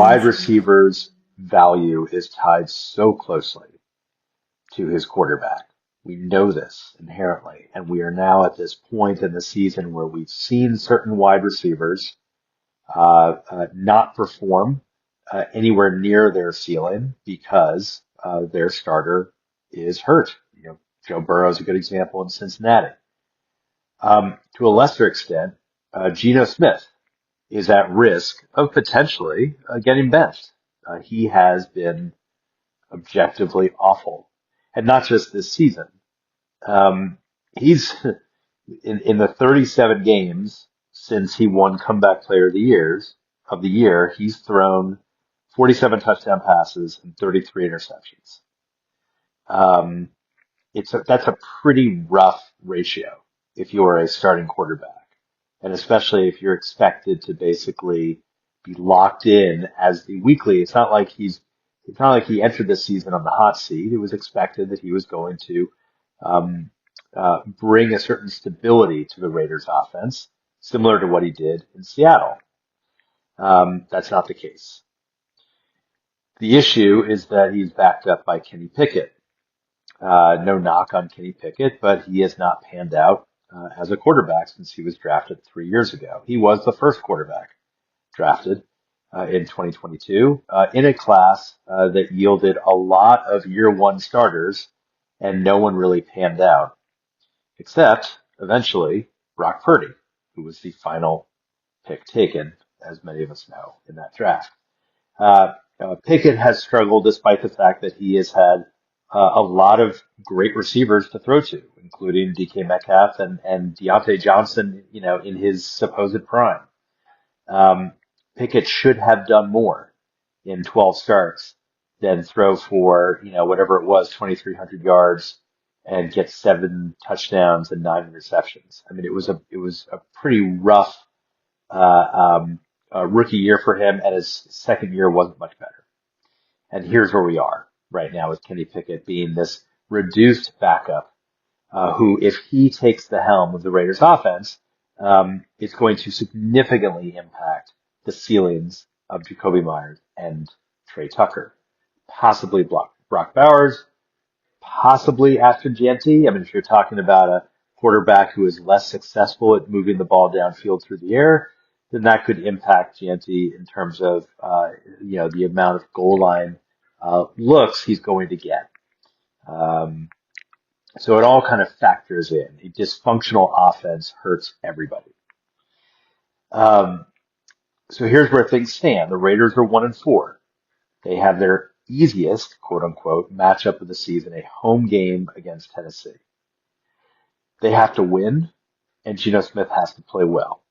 wide receiver's value is tied so closely to his quarterback. We know this inherently, and we are now at this point in the season where we've seen certain wide receivers not perform anywhere near their ceiling because their starter is hurt. Joe Burrow is a good example in Cincinnati. To a lesser extent, Geno Smith is at risk of potentially getting benched. He has been objectively awful, and not just this season. He's in the 37 games since he won Comeback Player of the year, he's thrown 47 touchdown passes and 33 interceptions. That's a pretty rough ratio if you're a starting quarterback, and especially if you're expected to basically be locked in as the weekly. It's not like he entered this season on the hot seat. It was expected that he was going to bring a certain stability to the Raiders offense, similar to what he did in Seattle. That's not the case. The issue is that he's backed up by Kenny-Pickett. No knock on Kenny-Pickett, but he has not panned out as a quarterback since he was drafted 3 years ago. He was the first quarterback drafted in 2022 in a class that yielded a lot of year one starters, and no one really panned out, except eventually Brock Purdy, who was the final pick taken, as many of us know, in that draft. Pickett has struggled despite the fact that he has had a lot of great receivers to throw to, including DK Metcalf and Deontay Johnson, in his supposed prime. Pickett should have done more in 12 starts than throw for, whatever it was, 2,300 yards and get 7 touchdowns and 9 interceptions. I mean, it was a pretty rough rookie year for him, and his second year wasn't much better. And here's where we are right now with Kenny-Pickett being this reduced backup, who, if he takes the helm of the Raiders offense, is going to significantly impact the ceilings of Jakobi Meyers and Trey Tucker, possibly Brock Bowers, possibly Ashton Jeanty. I mean, if you're talking about a quarterback who is less successful at moving the ball downfield through the air, then that could impact Jeanty in terms of, the amount of goal line looks he's going to get. So it all kind of factors in. A dysfunctional offense hurts everybody. So here's where things stand. The Raiders are 1-4. They have their easiest, quote unquote, matchup of the season, a home game against Tennessee. They have to win, and Geno Smith has to play well.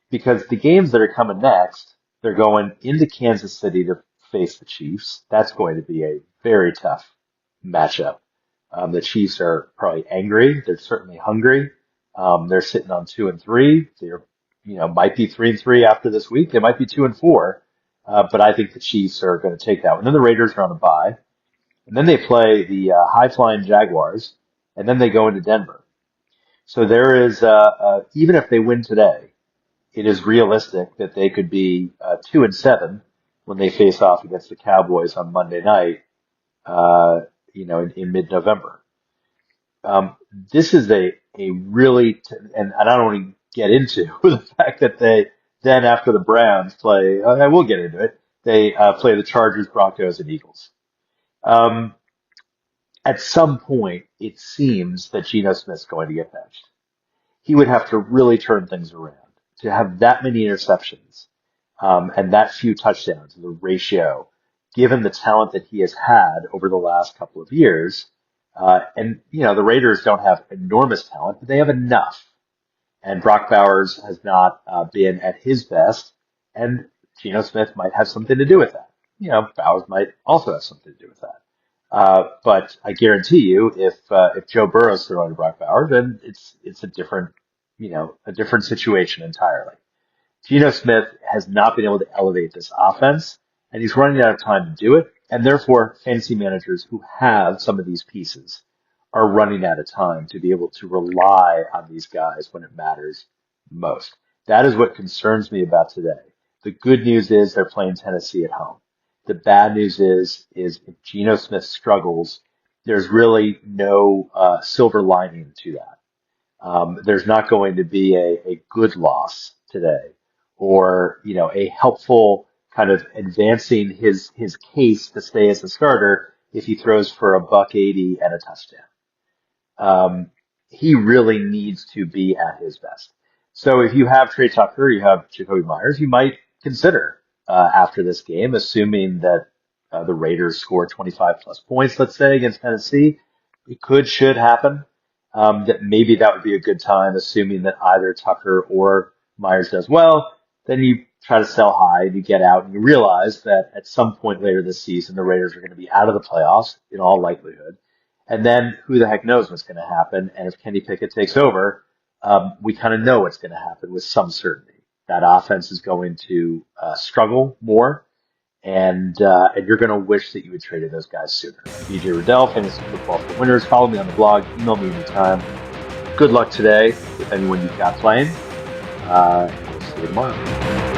Because the games that are coming next, they're going into Kansas City to face the Chiefs. That's going to be a very tough matchup. The Chiefs are probably angry. They're certainly hungry. They're sitting on 2-3. They're, might be 3-3 after this week. They might be 2-4. But I think the Chiefs are going to take that one. Then the Raiders are on a bye. And then they play the high-flying Jaguars. And then they go into Denver. So there is, even if they win today, it is realistic that they could be 2-7 when they face off against the Cowboys on Monday night, in mid-November. This is a really, and I don't want to get into the fact that they then, after the Browns play, I will get into it, they play the Chargers, Broncos, and Eagles. At some point, it seems that Geno Smith's going to get benched. He would have to really turn things around. To have that many interceptions and that few touchdowns, the ratio, given the talent that he has had over the last couple of years, and the Raiders don't have enormous talent, but they have enough. And Brock Bowers has not been at his best, and Geno Smith might have something to do with that. Bowers might also have something to do with that. But I guarantee you, if Joe Burrow's throwing to Brock Bowers, then it's a different situation entirely. Geno Smith has not been able to elevate this offense, and he's running out of time to do it. And therefore, fantasy managers who have some of these pieces are running out of time to be able to rely on these guys when it matters most. That is what concerns me about today. The good news is they're playing Tennessee at home. The bad news is if Geno Smith struggles, there's really no silver lining to that. There's not going to be a good loss today, or a helpful kind of advancing his case to stay as a starter if he throws for a buck 80 and a touchdown. He really needs to be at his best. So if you have Trey Tucker, you have Jakobi Meyers, you might consider after this game, assuming that the Raiders score 25 plus points, let's say, against Tennessee. It should happen. That maybe that would be a good time, assuming that either Tucker or Meyers does well. Then you try to sell high and you get out and you realize that at some point later this season, the Raiders are going to be out of the playoffs in all likelihood. And then who the heck knows what's going to happen? And if Kenny Pickett takes over, we kind of know what's going to happen with some certainty. That offense is going to struggle more, and you're going to wish that you had traded those guys sooner. BJ Riddell, Fantasy Football for Winners. Follow me on the blog. Email me anytime. Good luck today with anyone you've got playing. We'll see you tomorrow.